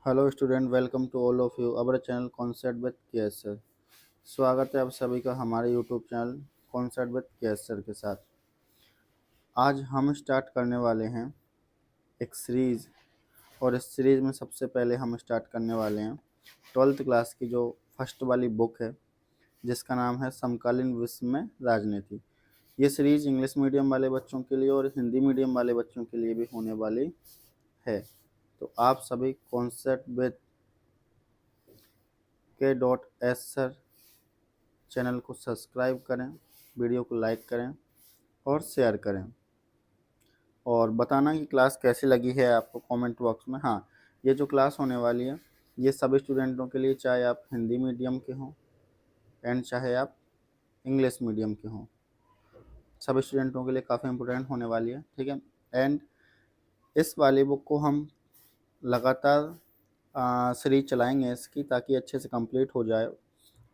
Hello student, welcome to all of you our channel concept with KS sir. स्वागत है आप सभी का हमारे YouTube channel concept with KS sir के साथ। आज हम स्टार्ट करने वाले हैं एक सीरीज़, और इस सीरीज़ में सबसे पहले हम स्टार्ट करने वाले हैं 12th क्लास की जो फर्स्ट वाली बुक है, जिसका नाम है समकालीन विश्व में राजनीति। ये सीरीज़ इंग्लिश मीडियम वाले बच्चों के लिए और हिंदी मीडियम वाले बच्चों के लिए भी होने वाली है। तो आप सभी कॉन्सेप्ट विद के सर चैनल को सब्सक्राइब करें, वीडियो को लाइक करें और शेयर करें, और बताना कि क्लास कैसी लगी है आपको कमेंट बॉक्स में। हाँ, ये जो क्लास होने वाली है ये सभी स्टूडेंटों के लिए, चाहे आप हिंदी मीडियम के हों एंड चाहे आप इंग्लिश मीडियम के हों, सभी स्टूडेंटों के लिए काफ़ी इंपॉर्टेंट होने वाली है। ठीक है। एंड इस वाली बुक को हम लगातार सीरीज चलाएंगे इसकी, ताकि अच्छे से कंप्लीट हो जाए।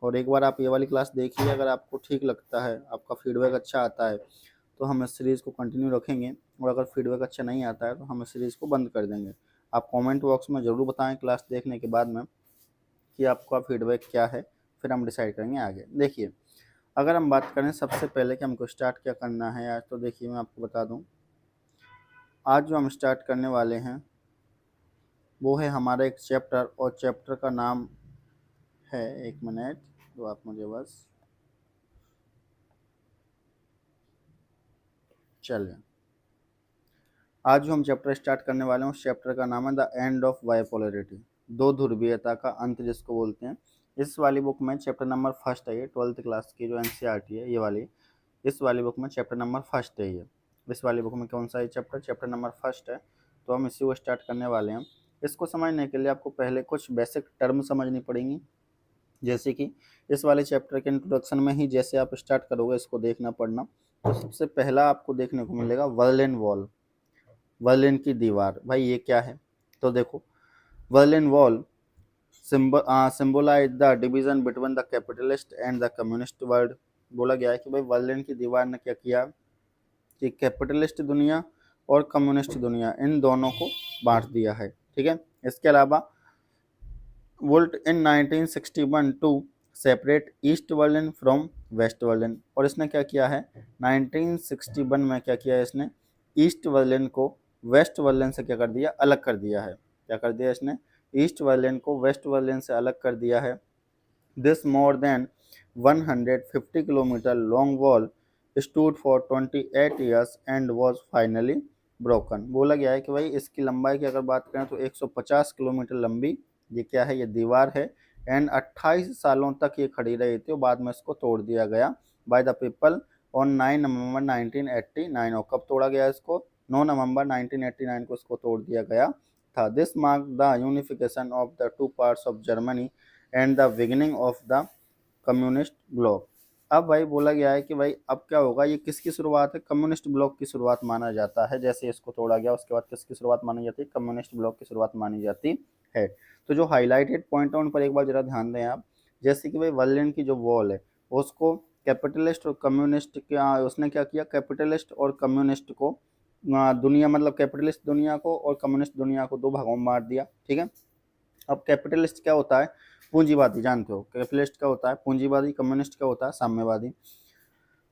और एक बार आप ये वाली क्लास देखिए, अगर आपको ठीक लगता है, आपका फीडबैक अच्छा आता है, तो हम इस सीरीज़ को कंटिन्यू रखेंगे, और अगर फीडबैक अच्छा नहीं आता है तो हम इस सीरीज़ को बंद कर देंगे। आप कमेंट बॉक्स में ज़रूर बताएं क्लास देखने के बाद में कि आपका फीडबैक क्या है, फिर हम डिसाइड करेंगे आगे। देखिए, अगर हम बात करें सबसे पहले कि हमको स्टार्ट क्या करना है आज, तो देखिए मैं आपको बता दूँ, आज जो हम स्टार्ट करने वाले हैं वो है हमारा एक चैप्टर, और चैप्टर का नाम है, एक मिनट तो आप मुझे बस चलें। आज जो हम चैप्टर स्टार्ट करने वाले हैं उस चैप्टर का नाम है द एंड ऑफ बाइपोलरिटी, दो ध्रुवीयता का अंत जिसको बोलते हैं। इस वाली बुक में चैप्टर नंबर फर्स्ट है, ये 12th क्लास की जो एनसीईआरटी है ये वाली, इस वाली बुक में चैप्टर नंबर फर्स्ट है ये। इस वाली बुक में कौन सा है चैप्टर? चैप्टर नंबर फर्स्ट है। तो हम इसी को स्टार्ट करने वाले हैं। इसको समझने के लिए आपको पहले कुछ बेसिक टर्म समझनी पड़ेंगी, जैसे कि इस वाले चैप्टर के इंट्रोडक्शन में ही जैसे आप स्टार्ट करोगे इसको देखना पड़ना। तो सबसे पहला आपको देखने को मिलेगा बर्लिन वॉल, बर्लिन की दीवार। भाई ये क्या है? तो देखो, Berlin wall symbolise the division between the capitalist and the communist world. बोला गया है कि भाई बर्लिन की दीवार ने क्या किया कि कैपिटलिस्ट दुनिया और कम्युनिस्ट दुनिया इन दोनों को बांट दिया है। ठीक है। इसके अलावा built in 1961 to separate East Berlin from West Berlin, और इसने क्या किया है 1961 में, क्या किया है इसने, ईस्ट बर्लिन को वेस्ट बर्लिन से क्या कर दिया, अलग कर दिया है। क्या कर दिया इसने? ईस्ट बर्लिन को वेस्ट बर्लिन से अलग कर दिया है। This more than 150 kilometre long wall stood for 28 years and was finally broken. बोला गया है कि भाई इसकी लंबाई की अगर बात करें तो 150 किलोमीटर लंबी ये क्या है, ये दीवार है। एंड 28 सालों तक ये खड़ी रही थी, और बाद में इसको तोड़ दिया गया बाय द पीपल ऑन 9 नवंबर 1989। और कब तोड़ा गया इसको? 9 नवंबर 1989 को इसको तोड़ दिया गया था। This mark the unification of the two parts of Germany and the beginning of the communist bloc. अब भाई बोला गया है कि भाई अब क्या होगा, ये किसकी शुरुआत है? कम्युनिस्ट ब्लॉक की शुरुआत माना जाता है। जैसे इसको तोड़ा गया उसके बाद किसकी शुरुआत मानी जाती है? कम्युनिस्ट ब्लॉक की शुरुआत मानी जाती है। तो जो हाईलाइटेड पॉइंट है उन पर एक बार जरा ध्यान दें आप। जैसे कि भाई बर्लिन की जो वॉल है उसको कैपिटलिस्ट और कम्युनिस्ट क्या, उसने क्या किया, कैपिटलिस्ट और कम्युनिस्ट को दुनिया, मतलब कैपिटलिस्ट दुनिया को और कम्युनिस्ट दुनिया को दो भागों में बांट दिया। ठीक है। अब कैपिटलिस्ट क्या होता है? पूंजीवादी, जानते हो कैपिटलिस्ट क्या होता है? पूंजीवादी। कम्युनिस्ट क्या होता है? साम्यवादी।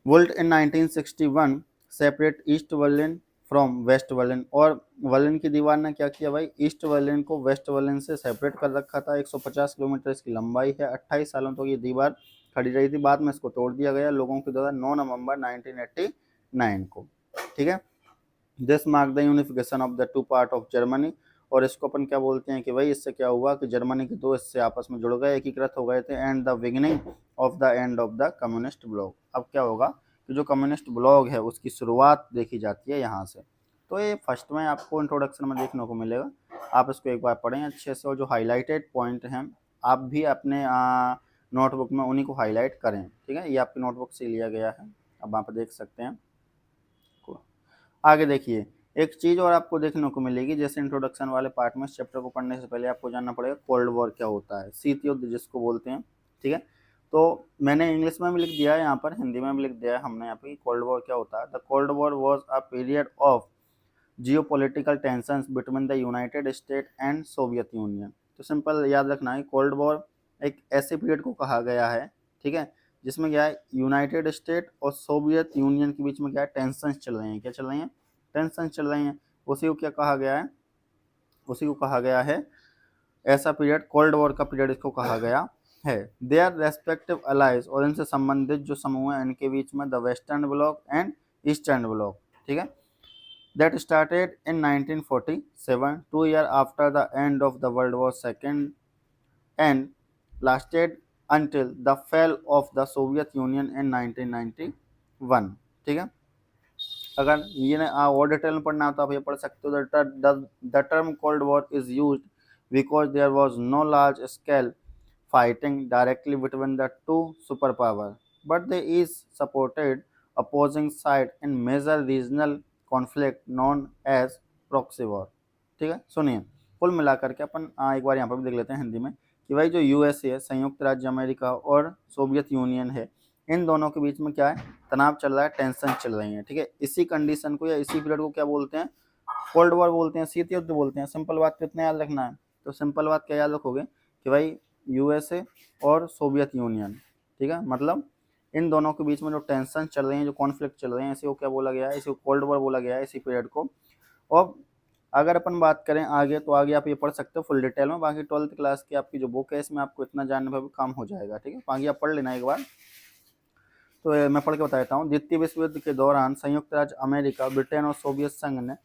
Built in 1961 separate East Berlin from West Berlin, और बर्लिन की दीवार ने क्या किया भाई, ईस्ट बर्लिन को वेस्ट बर्लिन से सेपरेट कर रखा था। 150 किलोमीटर इसकी लंबाई है। 28 सालों तक ये दीवार खड़ी रही थी, बाद में इसको तोड़ दिया गया लोगों के द्वारा 9 नवंबर 1989 को। ठीक है। This mark the unification of the two part of Germany, और इसको अपन क्या बोलते हैं कि भाई इससे क्या हुआ कि जर्मनी के दो हिस्से आपस में जुड़ गए, एकीकृत हो गए थे। And the beginning of the end of the communist bloc. अब क्या होगा कि जो कम्युनिस्ट ब्लॉक है उसकी शुरुआत देखी जाती है यहाँ से। तो ये फर्स्ट में आपको इंट्रोडक्शन में देखने को मिलेगा, आप इसको एक बार पढ़ें अच्छे से, और जो हाईलाइटेड पॉइंट हैं आप भी अपने नोटबुक में उन्हीं को हाईलाइट करें। ठीक है। ये आपकी नोटबुक से लिया गया है, अब वहाँ पर देख सकते हैं। आगे देखिए, एक चीज़ और आपको देखने को मिलेगी, जैसे इंट्रोडक्शन वाले पार्ट में इस चैप्टर को पढ़ने से पहले आपको जानना पड़ेगा कोल्ड वॉर क्या होता है, शीत युद्ध जिसको बोलते हैं। ठीक है। तो मैंने इंग्लिश में भी लिख दिया है, यहाँ पर हिंदी में भी लिख दिया है हमने यहाँ पे, कोल्ड वॉर क्या होता है। The cold war was a period of geopolitical tensions between the United state and Soviet union. तो सिंपल याद रखना है कोल्ड वॉर एक ऐसे पीरियड को कहा गया है, ठीक है, जिसमें क्या है यूनाइटेड स्टेट और सोवियत यूनियन के बीच में क्या है टेंशन चल रही हैं, क्या चल रही हैं, टेंशन चल रही हैं। उसी को क्या कहा गया है, उसी को कहा गया है ऐसा पीरियड कोल्ड वॉर का पीरियड इसको कहा गया है। दे आर रेस्पेक्टिव अलाइज और इनसे संबंधित जो समूह है इनके बीच में the western block and eastern block, ठीक है, that started in 1947, 2 years after the end of the World War II and lasted until the fall of the Soviet Union in 1991, ठीक है। अगर ये ना और डिटेल में पढ़ना हो तो आप ये पढ़ सकते हो the term Cold War is use because there was no large scale fighting directly between the two superpower, but they is supported opposing side in major regional conflict known as proxy war, ठीक है। सुनिए कुल मिलाकर के अपन एक बार यहाँ पर भी देख लेते हैं हिंदी में कि भाई जो यूएसए है, संयुक्त राज्य अमेरिका और सोवियत यूनियन है, इन दोनों के बीच में क्या है तनाव चल रहा है, टेंशन चल रही है, ठीक है। इसी कंडीशन को या इसी पीरियड को क्या बोलते हैं, कोल्ड वॉर बोलते हैं, शीत युद्ध बोलते हैं। सिंपल बात कितना याद रखना है, तो सिंपल बात क्या याद रखोगे कि भाई यूएसए और सोवियत यूनियन, ठीक है, मतलब इन दोनों के बीच में जो टेंशन चल रही है, जो कॉन्फ्लिक्ट चल रहे हैं, इसी को क्या बोला गया है, इसी को कोल्ड वॉर बोला गया है, इसी पीरियड को। और अगर अपन बात करें आगे तो आगे आप ये पढ़ सकते हो फुल डिटेल में, बाकी 12th क्लास की आपकी जो बुक है इसमें आपको इतना जानने पर भी काम हो जाएगा, ठीक है, बाकी आप पढ़ लेना एक बार। तो मैं पढ़ के बताता हूँ। द्वितीय विश्व युद्ध के दौरान संयुक्त राज्य अमेरिका, ब्रिटेन और सोवियत संघ ने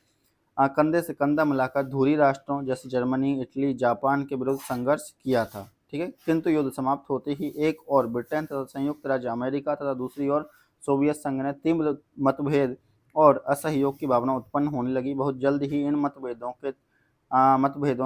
कंधे से कंधा मिलाकर धुरी राष्ट्रों जैसे जर्मनी, इटली, जापान के विरुद्ध संघर्ष किया था, ठीक है, किंतु युद्ध समाप्त होते ही एक और ब्रिटेन तथा संयुक्त राज्य अमेरिका तथा दूसरी ओर सोवियत संघ ने तीव्र मतभेद और असहयोग की भावना उत्पन्न होने लगी। बहुत जल्द ही इन मतभेदों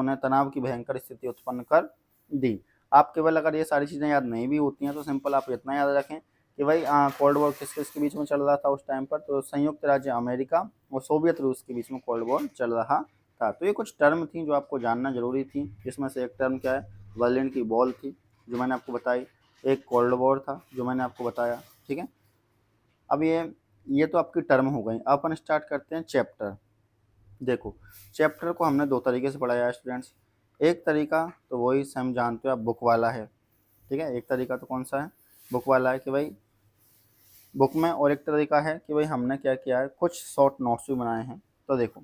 ने तनाव की भयंकर स्थिति उत्पन्न कर दी। आप केवल अगर ये सारी चीज़ें याद नहीं भी होती हैं तो सिंपल आप इतना याद रखें कि भाई कोल्ड वॉर किस किस के बीच में चल रहा था उस टाइम पर, तो संयुक्त राज्य अमेरिका और सोवियत रूस के बीच में कोल्ड वॉर चल रहा था। तो ये कुछ टर्म थी जो आपको जानना जरूरी थी, जिसमें से एक टर्म क्या है बर्लिन की वॉल थी जो मैंने आपको बताई, एक कोल्ड वॉर था जो मैंने आपको बताया, ठीक है। अब ये तो आपकी टर्म हो गई। अब अपन स्टार्ट करते हैं चैप्टर। देखो चैप्टर को हमने दो तरीके से पढ़ाया है स्टूडेंट्स। एक तरीका तो वही हम जानते हो आप बुक वाला है, ठीक है, एक तरीका तो कौन सा है, बुक वाला है कि भाई बुक में, और एक तरीका है कि भाई हमने क्या किया है कुछ शॉर्ट नोट्स भी बनाए हैं। तो देखो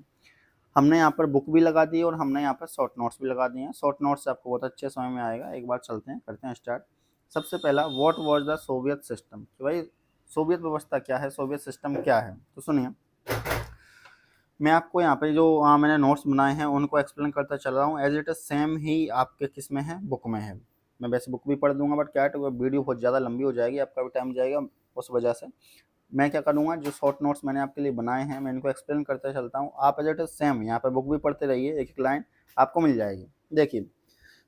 हमने यहाँ पर बुक भी लगा दी और हमने यहाँ पर शॉर्ट नोट्स भी लगा दिए हैं। शॉर्ट नोट्स आपको बहुत अच्छे समझ में आएगा। एक बार चलते हैं करते हैं स्टार्ट। सबसे पहला what was the Soviet system, कि भाई सोवियत व्यवस्था क्या है, सोवियत सिस्टम क्या है। तो सुनिए मैं आपको यहाँ पे जो मैंने नोट्स बनाए हैं उनको एक्सप्लेन करता चल रहा हूँ एज इट इज सेम ही आपके किस में है, बुक में है। मैं वैसे बुक भी पढ़ दूंगा बट क्या है तो वीडियो बहुत ज़्यादा लंबी हो जाएगी, आपका भी टाइम जाएगा, उस वजह से मैं क्या करूँगा जो शॉर्ट नोट्स मैंने आपके लिए बनाए हैं मैं इनको एक्सप्लेन करते चलता हूँ। आप एज इट इज सेम यहाँ पर बुक भी पढ़ते रहिए, एक एक लाइन आपको मिल जाएगी। देखिए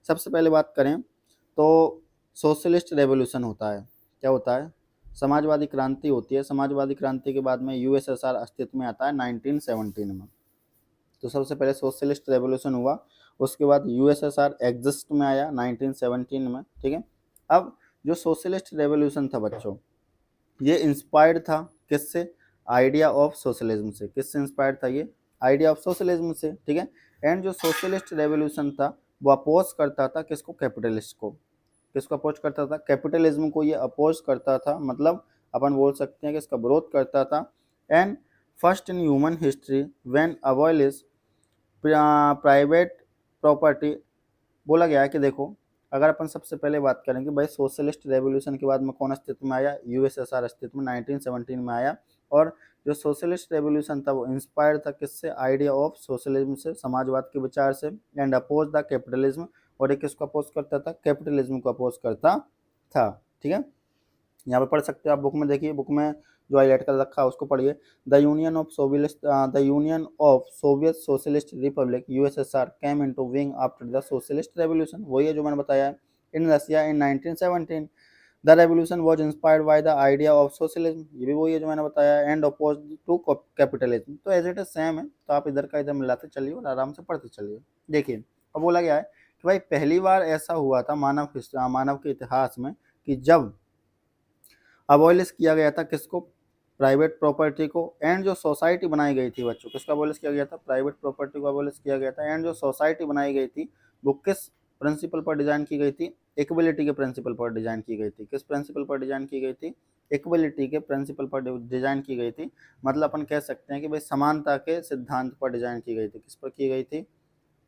सबसे पहले बात करें तो सोशलिस्ट रेवोल्यूशन होता है, क्या होता है, समाजवादी क्रांति होती है। समाजवादी क्रांति के बाद में यूएसएसआर अस्तित्व में आता है 1917 में। तो सबसे पहले सोशलिस्ट रेवोल्यूशन हुआ, उसके बाद यूएसएसआर एग्जिस्ट में आया 1917 में, ठीक है। अब जो सोशलिस्ट रेवोल्यूशन था बच्चों ये इंस्पायर्ड था किससे, आइडिया ऑफ सोशलिज्म से। किससे इंस्पायर्ड था ये, आइडिया ऑफ सोशलिज्म से, ठीक है। एंड जो सोशलिस्ट रेवोल्यूशन था वो अपोज करता था किसको, कैपिटलिस्ट को। किसको अपोज करता था, कैपिटलिज्म को ये अपोज करता था, मतलब अपन बोल सकते हैं कि इसका विरोध करता था। And first in human history when abolish private property, बोला गया है कि देखो अगर अपन सबसे पहले बात करेंगे भाई सोशलिस्ट रेवोल्यूशन के बाद में कौन अस्तित्व में आया, यूएसएसआर अस्तित्व में 1917 में आया। और जो सोशलिस्ट रेवोल्यूशन था वो इंस्पायर्ड था किससे, आइडिया ऑफ सोशलिज्म से, समाजवाद के विचार से। एंड अपोज द कैपिटलिज्म, और एक किसको अपोज करता था, कैपिटलिज्म को अपोज करता था, ठीक है। यहाँ पे पढ़ सकते हो आप, बुक में देखिए, बुक में जो हाईलाइट कर रखा है उसको पढ़िए। The union of Soviet socialist Republic USSR came into being after the socialist revolution, वही है जो मैंने बताया है। इन रसिया इन 1917 the revolution was inspired by the idea of socialism, ये भी वही है जो मैंने बताया, एंड अपोज टू कैपिटलिज्म। तो एज इट इज सेम है, तो आप इधर का इधर मिलाते चलिए और आराम से पढ़ते चलिए। देखिए अब बोला गया है कि भाई पहली बार ऐसा हुआ था मानव के इतिहास में कि जब अबॉलिश किया गया था किसको, प्राइवेट प्रॉपर्टी को। एंड जो सोसाइटी बनाई गई थी बच्चों, किसका अबॉलिश किया गया था, प्राइवेट प्रॉपर्टी को अबॉलिश किया गया था। एंड जो सोसाइटी बनाई गई थी वो किस प्रिंसिपल पर डिजाइन की गई थी? इक्वलिटी के प्रिंसिपल पर डिजाइन की गई थी। किस प्रिंसिपल पर डिजाइन की गई थी? इक्वलिटी के प्रिंसिपल पर डिजाइन की गई थी। मतलब अपन कह सकते हैं कि भाई समानता के सिद्धांत पर डिजाइन की गई थी। किस पर की गई थी?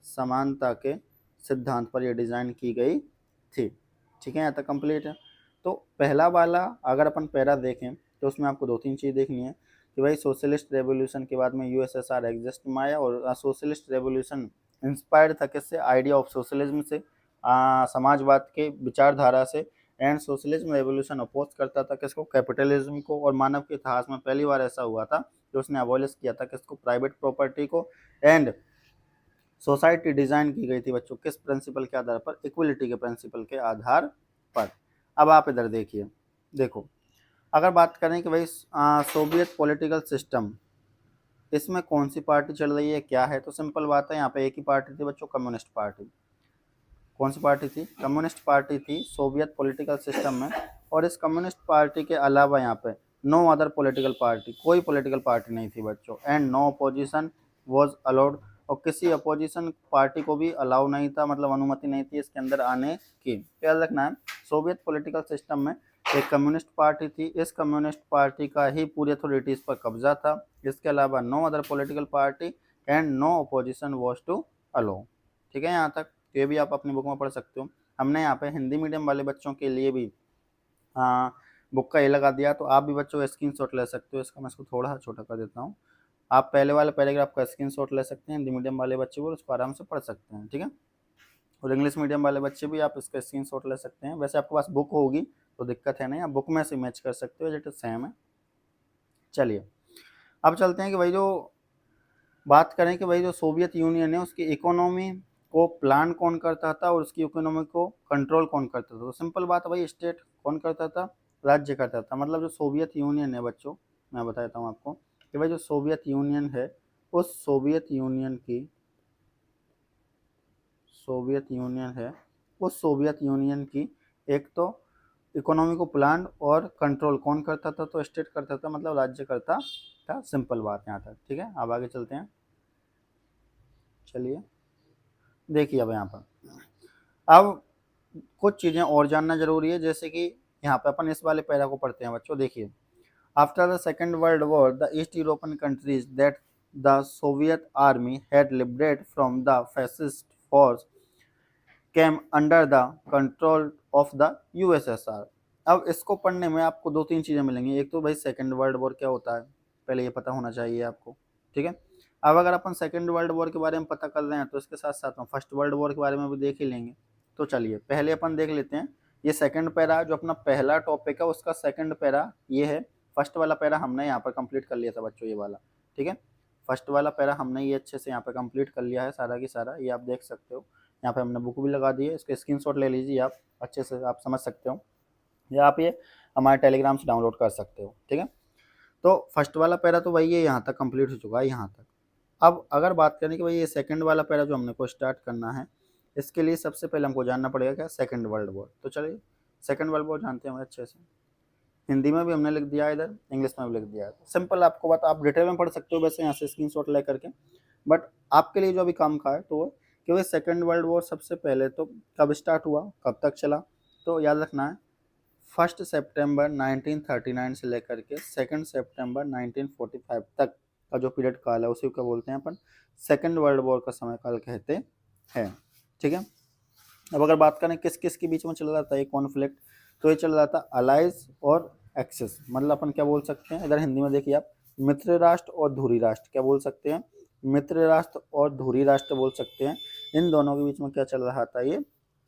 समानता के सिद्धांत पर यह डिजाइन की गई थी। ठीक है, यहाँ तक कंप्लीट है। तो पहला वाला अगर अपन पैरा देखें तो उसमें आपको दो तीन चीज़ देखनी है कि भाई सोशलिस्ट रेवोल्यूशन के बाद में यूएसएसआर एग्जिस्ट में आया, और सोशलिस्ट रेवोल्यूशन इंस्पायर्ड था किससे? आइडिया ऑफ सोशलिज्म से, समाजवाद के विचारधारा से। एंड सोशलिज्म रेवोल्यूशन अपोज करता था किसको? कैपिटलिज्म को। और मानव के इतिहास में पहली बार ऐसा हुआ था कि उसने अबॉलिश किया था किसको? प्राइवेट प्रॉपर्टी को। एंड सोसाइटी डिजाइन की गई थी बच्चों किस प्रिंसिपल के आधार पर? इक्वलिटी के प्रिंसिपल के आधार पर। अब आप इधर देखिए, देखो अगर बात करें कि भाई सोवियत पॉलिटिकल सिस्टम, इसमें कौन सी पार्टी चल रही है, क्या है? तो सिंपल बात है, यहाँ पे एक ही पार्टी थी बच्चों, कम्युनिस्ट पार्टी। कौन सी पार्टी थी? कम्युनिस्ट पार्टी थी सोवियत पॉलिटिकल सिस्टम में। और इस कम्युनिस्ट पार्टी के अलावा यहाँ पे नो अदर पॉलिटिकल पार्टी, कोई पॉलिटिकल पार्टी नहीं थी बच्चों। And no opposition was allowed, और किसी अपोजिशन पार्टी को भी अलाउ नहीं था, मतलब अनुमति नहीं थी इसके अंदर आने की। क्या रखना है? सोवियत पॉलिटिकल सिस्टम में एक कम्युनिस्ट पार्टी थी, इस कम्युनिस्ट पार्टी का ही पूरी अथॉरिटीज पर कब्जा था। इसके अलावा no other political party and no opposition was to allow. ठीक है, यहाँ तक तो ये भी आप अपनी बुक में पढ़ सकते हो। हमने यहाँ पे हिंदी मीडियम वाले बच्चों के लिए भी बुक का ये लगा दिया, तो आप भी बच्चों स्क्रीनशॉट ले सकते हो। इसका मैं इसको थोड़ा छोटा कर देता हूँ। आप पहले वाले पैराग्राफ का स्क्रीनशॉट ले सकते हैं, हिंदी मीडियम वाले बच्चे वो उसको आराम से पढ़ सकते हैं। ठीक है, और इंग्लिश मीडियम वाले बच्चे भी आप इसका स्क्रीनशॉट ले सकते हैं। वैसे आपके पास बुक होगी तो दिक्कत है नहीं, आप बुक में से मैच कर सकते हो, जेट सेम है। चलिए अब चलते हैं कि भाई जो बात करें कि भाई जो सोवियत यूनियन है उसकी इकोनॉमी को प्लान कौन करता था और उसकी इकोनॉमी को कंट्रोल कौन करता था? तो सिंपल बात है भाई, स्टेट कौन करता था? राज्य करता था। मतलब जो सोवियत यूनियन है बच्चों, मैं बताता हूँ आपको कि भाई जो सोवियत यूनियन है, उस सोवियत यूनियन की सोवियत यूनियन की एक तो इकोनॉमी को प्लान और कंट्रोल कौन करता था? तो स्टेट करता था, मतलब राज्य करता था। सिंपल बात यहाँ तक। ठीक है, अब आगे चलते हैं। चलिए देखिए अब यहाँ पर अब कुछ चीज़ें और जानना जरूरी है, जैसे कि यहाँ पे अपन इस वाले पैरा को पढ़ते हैं बच्चों। देखिए, after the second world war the east European countries that the Soviet army had liberate from the fascist force came under the control of the USSR. अब इसको पढ़ने में आपको दो तीन चीज़ें मिलेंगी। एक तो भाई सेकेंड वर्ल्ड वॉर क्या होता है, पहले ये पता होना चाहिए आपको। ठीक है, अब अगर अपन सेकेंड वर्ल्ड वॉर के बारे में पता कर रहे हैं तो इसके साथ साथ में फर्स्ट वर्ल्ड वॉर के बारे में भी देख ही लेंगे। तो चलिए पहले अपन देख लेते हैं ये सेकंड पैरा जो अपना पहला टॉपिक है उसका सेकंड पैरा ये है। फर्स्ट वाला पैरा हमने यहाँ पर कंप्लीट कर लिया था बच्चों, ये वाला। ठीक है, फर्स्ट वाला पैरा हमने ये अच्छे से यहाँ पर कंप्लीट कर लिया है सारा की सारा, ये आप देख सकते हो। यहाँ पे हमने बुक भी लगा दी है, इसके स्क्रीनशॉट ले लीजिए आप, अच्छे से आप समझ सकते हो, या आप ये हमारे टेलीग्राम से डाउनलोड कर सकते हो। ठीक है, तो फर्स्ट वाला पैरा तो वही है, यहाँ तक कंप्लीट हो चुका है यहाँ तक। अब अगर बात करें कि भाई ये सेकंड वाला पैरा जो हमने को स्टार्ट करना है, इसके लिए सबसे पहले हमको जानना पड़ेगा क्या? Second world war. तो चलिए सेकंड वर्ल्ड वॉर जानते हैं हम अच्छे से। हिंदी में भी हमने लिख दिया है, इधर इंग्लिश में भी लिख दिया है। सिंपल आपको बात, आप डिटेल में पढ़ सकते हो वैसे यहाँ से स्क्रीनशॉट ले करके, बट आपके लिए जो अभी काम का है तो वो कि भाई सेकंड वर्ल्ड वॉर सबसे पहले तो कब स्टार्ट हुआ, कब तक चला? तो याद रखना है 1 सितंबर 1939 से लेकर के 2 सितंबर 1945 तक का जो पीरियड काल है उसी को बोलते हैं अपन सेकंड वर्ल्ड वॉर का समय काल कहते हैं। ठीक है, अब अगर बात करें किस किस के बीच में चल रहा था ये कॉन्फ्लिक्ट, तो ये चल रहा था अलाइज और एक्सेस। मतलब अपन क्या बोल सकते हैं, इधर हिंदी में देखिए आप, मित्र राष्ट्र और धुरी राष्ट्र। क्या बोल सकते हैं? मित्र राष्ट्र और धुरी राष्ट्र बोल सकते हैं। इन दोनों के बीच में क्या चल रहा था? ये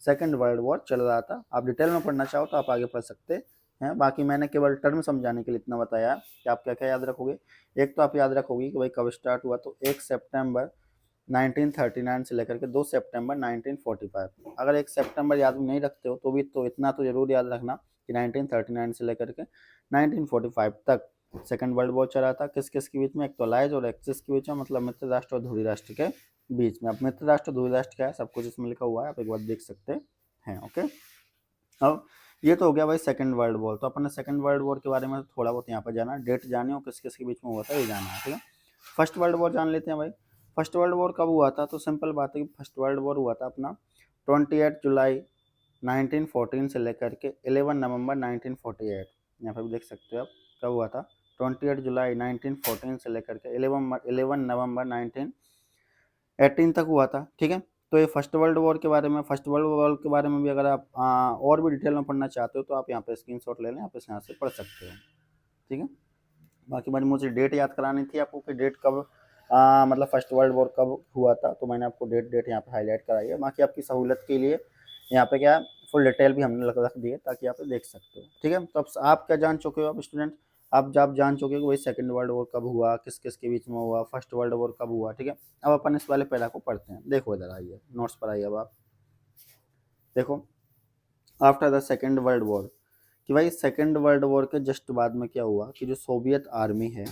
सेकंड वर्ल्ड वॉर चल रहा था। आप डिटेल में पढ़ना चाहो तो आप आगे पढ़ सकते हैं, बाकी मैंने केवल टर्म समझाने के लिए इतना बताया कि आप क्या क्या याद रखोगे। एक तो आप याद रखोगे कि भाई कब स्टार्ट हुआ, तो 1 सितंबर 1939 से लेकर के 2 सितंबर 1945। अगर 1 सितंबर याद नहीं रखते हो तो भी तो इतना तो जरूर याद रखना कि 1939 से लेकर के 1945 तक सेकंड वर्ल्ड वॉर चला था। किस किस के बीच में? एक तो अलाइज और एक्सिस के बीच में, मतलब मित्र राष्ट्र और धुरी राष्ट्र के बीच में। अब मित्र राष्ट्र और धुरी राष्ट्र क्या है सब कुछ इसमें लिखा हुआ है, आप एक बार देख सकते हैं। ओके, अब ये तो हो गया भाई सेकंड वर्ल्ड वॉर। तो अपन ने सेकंड वर्ल्ड वॉर के बारे में थोड़ा बहुत यहाँ पर जाना, डेट जाने और किस किस के बीच में हुआ था ये जाना है। ठीक है, फर्स्ट वर्ल्ड वॉर जान लेते हैं भाई। फर्स्ट वर्ल्ड वॉर कब हुआ था? तो सिंपल बात है कि फर्स्ट वर्ल्ड वॉर हुआ था अपना 28 जुलाई 1914 से लेकर के 11 नवंबर 1948, यहाँ पर भी देख सकते हो आप कब हुआ था। 28 जुलाई 1914 से लेकर के 11 नवंबर 1918 तक हुआ था। ठीक है, तो ये फर्स्ट वर्ल्ड वॉर के बारे में। फर्स्ट वर्ल्ड वॉर के बारे में भी अगर आप और भी डिटेल में पढ़ना चाहते हो तो आप यहाँ पे स्क्रीनशॉट ले लें, आप यहाँ से पढ़ सकते हो। ठीक है, बाकी मैंने मुझे डेट याद करानी थी आपको कि डेट कब मतलब फर्स्ट वर्ल्ड वॉर कब हुआ था, तो मैंने आपको डेट यहाँ पे हाईलाइट कराई है। बाकी आपकी सहूलत के लिए यहाँ पे क्या फुल डिटेल भी हमने रख दी है ताकि आप देख सकते हो। ठीक है, तो अब आप क्या जान चुके हो आप स्टूडेंट, आप जान चुके हो कि वही सेकंड वर्ल्ड वॉर कब हुआ, किस किस के बीच में हुआ, फर्स्ट वर्ल्ड वॉर कब हुआ। ठीक है, अब अपन इस वाले पैरा को पढ़ते हैं। देखो इधर आइए, नोट्स पर आइए। अब आप देखो after the second world war, कि भाई सेकेंड वर्ल्ड वॉर के जस्ट बाद में क्या हुआ कि जो सोवियत आर्मी है,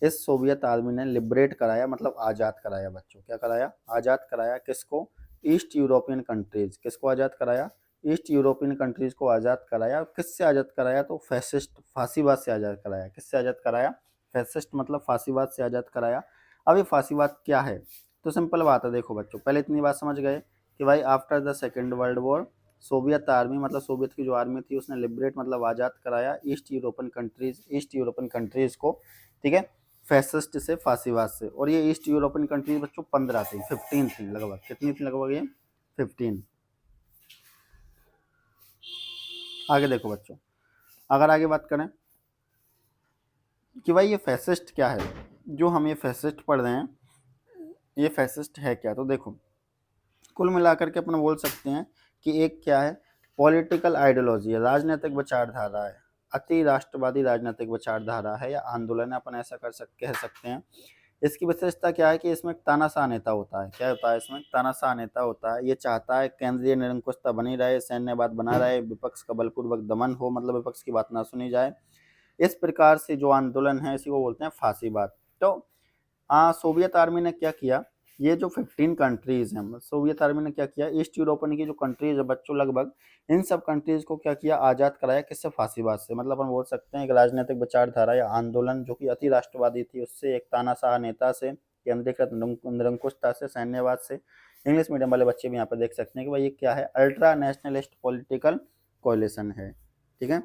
इस सोवियत आर्मी ने लिबरेट कराया, मतलब आज़ाद कराया बच्चों। क्या कराया? आज़ाद कराया। किसको? East European countries. किसको आज़ाद कराया? ईस्ट यूरोपियन कंट्रीज को आज़ाद कराया। किससे आज़ाद कराया? तो फैसिस्ट, फांसीवाद से आज़ाद कराया। किससे आज़ाद कराया? फैसिस्ट मतलब फांसीवाद से आज़ाद कराया। अब ये फांसीवाद क्या है? तो सिंपल बात है, देखो बच्चों, पहले इतनी बात समझ गए कि भाई after the second world war Soviet army मतलब सोवियत की जो आर्मी थी उसने लिबरेट मतलब आज़ाद कराया ईस्ट यूरोपियन कंट्रीज को। ठीक है, फैसिस्ट से, फांसीवाद से। और ये ईस्ट यूरोपियन कंट्रीज बच्चों 15 थी, 15 थी लगभग। कितनी थी लगभग? ये 15। आगे देखो बच्चों, अगर आगे बात करें कि भाई ये फैसिस्ट क्या है, जो हम ये फैसिस्ट पढ़ रहे हैं, ये फैसिस्ट है क्या? तो देखो कुल मिलाकर के अपन बोल सकते हैं कि एक क्या है, पॉलिटिकल आइडियोलॉजी है, राजनीतिक विचारधारा है, अति राष्ट्रवादी राजनीतिक विचारधारा है या आंदोलन है, अपन ऐसा कह सकते हैं। इसकी विशेषता क्या है कि इसमें एक तानाशाह नेता होता है। क्या होता है इसमें? तानाशाह नेता होता है। ये चाहता है केंद्रीय निरंकुशता बनी रहे, सैन्यवाद बना रहे, विपक्ष का बलपूर्वक दमन हो, मतलब विपक्ष की बात ना सुनी जाए। इस प्रकार से जो आंदोलन है इसी को बोलते हैं फांसीवाद। तो सोवियत आर्मी ने क्या किया, ये जो 15 कंट्रीज हैं, सोवियत आर्मी ने क्या किया, ईस्ट यूरोपियन की जो कंट्रीज है बच्चों लगभग, इन सब कंट्रीज को क्या किया, आज़ाद कराया। किससे? फांसीवाद से। मतलब अपन बोल सकते हैं एक राजनीतिक विचारधारा या आंदोलन जो कि अति राष्ट्रवादी थी उससे, एक तानाशाह नेता से, केंद्रीकृत निरंकुशता से, सैन्यवाद से। इंग्लिश मीडियम वाले बच्चे भी यहाँ पर देख सकते हैं कि भाई ये क्या है, अल्ट्रा नेशनलिस्ट पॉलिटिकल कोलिशन है। ठीक है,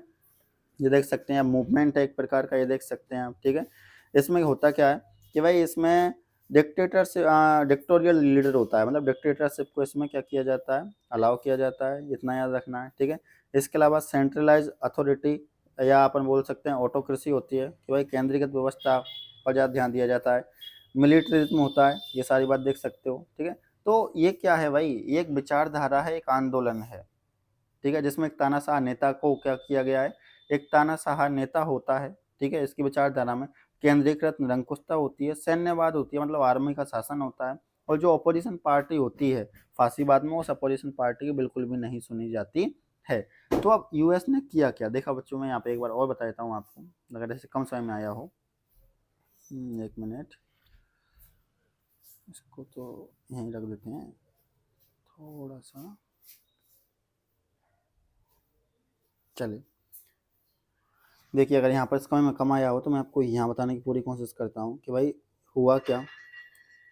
ये देख सकते हैं, मूवमेंट है एक प्रकार का, ये देख सकते हैं आप। ठीक है, इसमें होता क्या है कि भाई इसमें डिक्टेटोरियल लीडर होता है, मतलब डिक्टेटरशिप को इसमें क्या किया जाता है, अलाउ किया जाता है, इतना याद रखना है। ठीक है, इसके अलावा सेंट्रलाइज अथॉरिटी या अपन बोल सकते हैं ऑटोक्रेसी होती है कि भाई केंद्रीकृत व्यवस्था पर ज़्यादा ध्यान दिया जाता है। मिलिट्रिज्म होता है, ये सारी बात देख सकते हो। ठीक है, तो ये क्या है भाई, ये एक विचारधारा है, एक आंदोलन है। ठीक है, जिसमें एक तानाशाह नेता को क्या किया गया है, एक तानाशाह नेता होता है। ठीक है, इसकी विचारधारा में केंद्रीकृत निरंकुशता होती है, सैन्यवाद होती है, मतलब आर्मी का शासन होता है। और जो अपोजिशन पार्टी होती है फांसीवाद में, उस अपोजिशन पार्टी की बिल्कुल भी नहीं सुनी जाती है। तो अब यूएस ने किया क्या, देखा बच्चों, मैं यहाँ पे एक बार और बता देता हूँ आपको, अगर ऐसे कम समय में आया हो। एक मिनट, इसको तो यहीं रख देते हैं थोड़ा सा, चलिए। देखिए अगर यहाँ पर समय में कम आया हो तो मैं आपको यहाँ बताने की पूरी कोशिश करता हूँ कि भाई हुआ क्या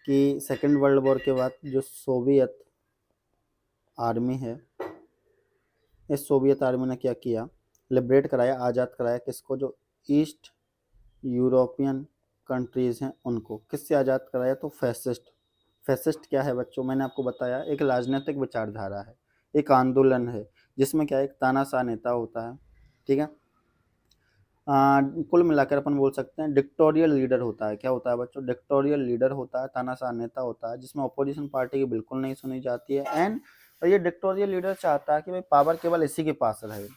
कि सेकेंड वर्ल्ड वॉर के बाद जो सोवियत आर्मी है, इस सोवियत आर्मी ने क्या किया, लिबरेट कराया, आज़ाद कराया। किसको? जो ईस्ट यूरोपियन कंट्रीज़ हैं उनको। किससे आज़ाद कराया? तो फैसिस्ट। फैसिस्ट क्या है बच्चों? मैंने आपको बताया एक राजनीतिक विचारधारा है, एक आंदोलन है, जिसमें क्या है, एक तानाशाह नेता होता है। ठीक है, कुल मिलाकर अपन बोल सकते हैं डिक्टोरियल लीडर होता है। क्या होता है बच्चों? डिक्टोरियल लीडर होता है, तानाशाह नेता होता है, जिसमें अपोजिशन पार्टी की बिल्कुल नहीं सुनी जाती है। एंड और ये डिक्टोरियल लीडर चाहता है कि भाई पावर केवल इसी के पास रहे,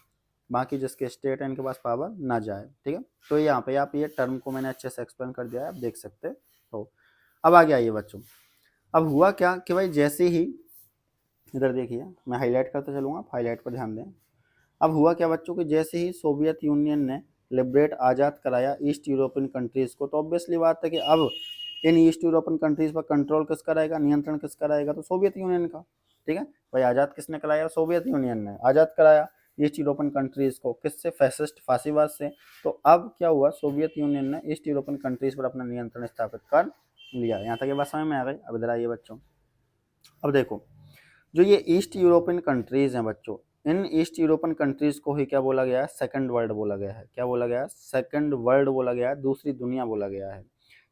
बाकी जिसके स्टेट है इनके पास पावर ना जाए। ठीक है, तो यहाँ पे आप ये टर्म को मैंने अच्छे से एक्सप्लेन कर दिया है, आप देख सकते हो। अब आगे आइए बच्चों, अब हुआ क्या कि भाई जैसे ही, इधर देखिए मैं हाईलाइट करते चलूँगा, आप हाईलाइट पर ध्यान दें। अब हुआ क्या बच्चों कि जैसे ही सोवियत यूनियन ने लिबरेट आज़ाद कराया ईस्ट यूरोपियन कंट्रीज़ को, तो ऑब्वियसली बात है कि अब इन ईस्ट यूरोपियन कंट्रीज़ पर कंट्रोल किसका रहेगा, नियंत्रण किसका रहेगा? तो सोवियत यूनियन का। ठीक है भाई, आज़ाद किसने कराया? सोवियत यूनियन ने आज़ाद कराया ईस्ट यूरोपियन कंट्रीज़ को। किससे? फैसिस्ट, फांसीवाद से। तो अब क्या हुआ, सोवियत यूनियन ने ईस्ट यूरोपियन कंट्रीज़ पर अपना नियंत्रण स्थापित कर लिया। यहाँ तक ये बात समझ में आ गई। अब इधर आइए बच्चों, अब देखो जो ये ईस्ट यूरोपियन कंट्रीज़ हैं बच्चों, इन ईस्ट यूरोपियन कंट्रीज़ को ही क्या बोला गया है, सेकंड वर्ल्ड बोला गया है। क्या बोला गया है, सेकंड वर्ल्ड बोला गया है, दूसरी दुनिया बोला गया है।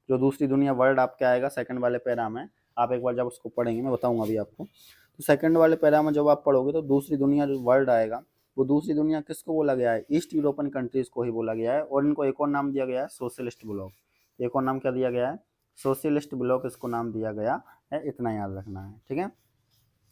जो दूसरी दुनिया वर्ल्ड आपके आएगा सेकंड वाले पैरा में, आप एक बार जब उसको पढ़ेंगे मैं बताऊंगा अभी आपको। तो सेकंड वाले पैरा में जब आप पढ़ोगे तो दूसरी दुनिया जो वर्ल्ड आएगा, वो दूसरी दुनिया किसको बोला गया है, ईस्ट यूरोपियन कंट्रीज़ को ही बोला गया है। और इनको एक और नाम दिया गया है, सोशलिस्ट ब्लॉक। एक और नाम क्या दिया गया है, सोशलिस्ट ब्लॉक इसको नाम दिया गया है। इतना याद रखना है, ठीक है।